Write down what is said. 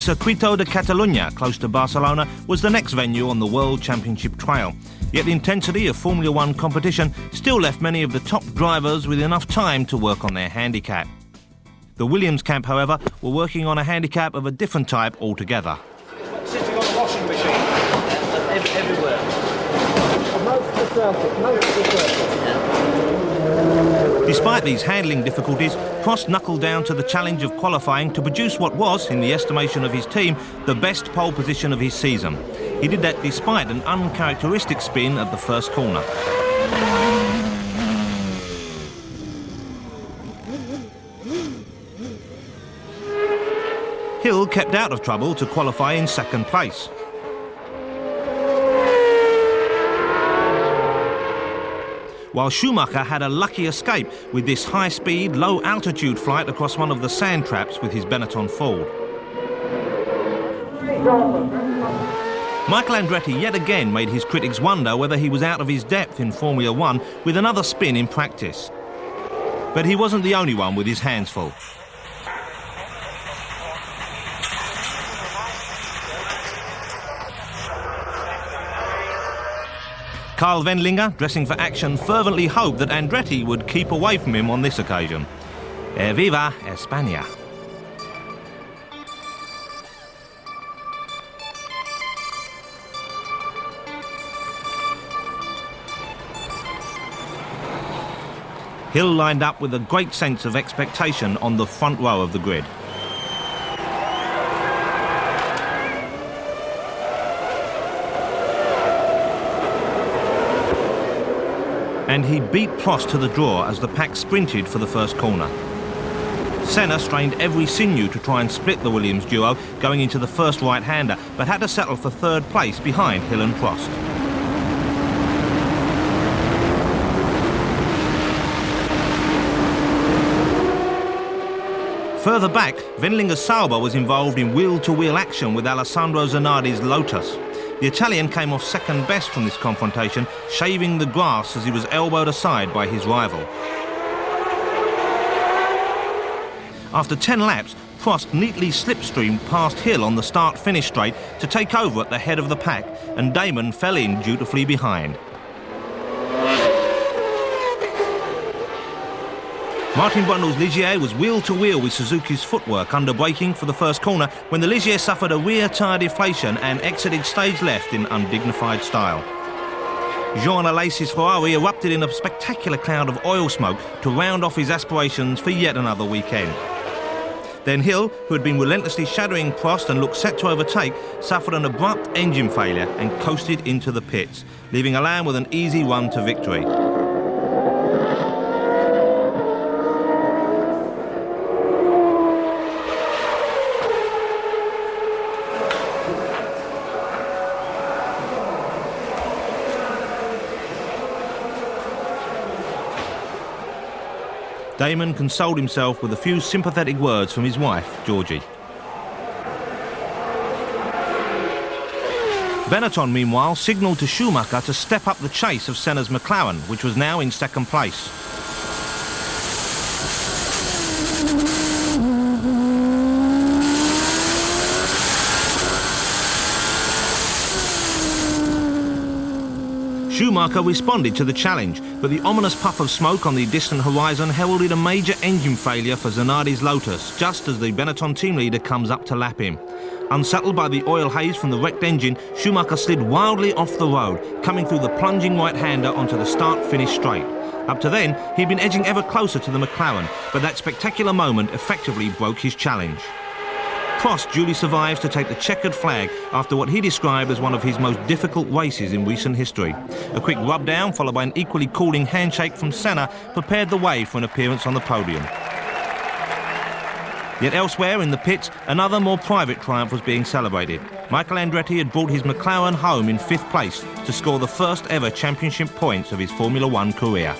Circuito de Catalunya, close to Barcelona, was the next venue on the World Championship trail. Yet the intensity of Formula One competition still left many of the top drivers with enough time to work on their handicap. The Williams camp, however, were working on a handicap of a different type altogether. Sitting on the washing machine. Everywhere. Despite these handling difficulties, Prost knuckled down to the challenge of qualifying to produce what was, in the estimation of his team, the best pole position of his season. He did that despite an uncharacteristic spin at the first corner. Hill kept out of trouble to qualify in second place. While Schumacher had a lucky escape with this high-speed, low-altitude flight across one of the sand traps with his Benetton Ford. Michael Andretti yet again made his critics wonder whether he was out of his depth in Formula One with another spin in practice. But he wasn't the only one with his hands full. Karl Wendlinger, dressing for action, fervently hoped that Andretti would keep away from him on this occasion. Viva España! Hill lined up with a great sense of expectation on the front row of the grid. And he beat Prost to the draw as the pack sprinted for the first corner. Senna strained every sinew to try and split the Williams duo going into the first right-hander, but had to settle for third place behind Hill and Prost. Further back, Wendlinger's Sauber was involved in wheel-to-wheel action with Alessandro Zanardi's Lotus. The Italian came off second best from this confrontation, shaving the grass as he was elbowed aside by his rival. After 10 laps, Prost neatly slipstreamed past Hill on the start-finish straight to take over at the head of the pack, and Damon fell in dutifully behind. Martin Brundle's Ligier was wheel-to-wheel with Suzuki's footwork under braking for the first corner when the Ligier suffered a rear tyre deflation and exited stage left in undignified style. Jean Alesi's Ferrari erupted in a spectacular cloud of oil smoke to round off his aspirations for yet another weekend. Then Hill, who had been relentlessly shadowing Prost and looked set to overtake, suffered an abrupt engine failure and coasted into the pits, leaving Alain with an easy run to victory. Damon consoled himself with a few sympathetic words from his wife, Georgie. Benetton, meanwhile, signalled to Schumacher to step up the chase of Senna's McLaren, which was now in second place. Schumacher responded to the challenge, but the ominous puff of smoke on the distant horizon heralded a major engine failure for Zanardi's Lotus, just as the Benetton team leader comes up to lap him. Unsettled by the oil haze from the wrecked engine, Schumacher slid wildly off the road, coming through the plunging right-hander onto the start-finish straight. Up to then, he'd been edging ever closer to the McLaren, but that spectacular moment effectively broke his challenge. Prost duly survives to take the checkered flag after what he described as one of his most difficult races in recent history. A quick rub-down followed by an equally cooling handshake from Senna prepared the way for an appearance on the podium. Yet elsewhere in the pits, another more private triumph was being celebrated. Michael Andretti had brought his McLaren home in 5th place to score the first ever championship points of his Formula One career.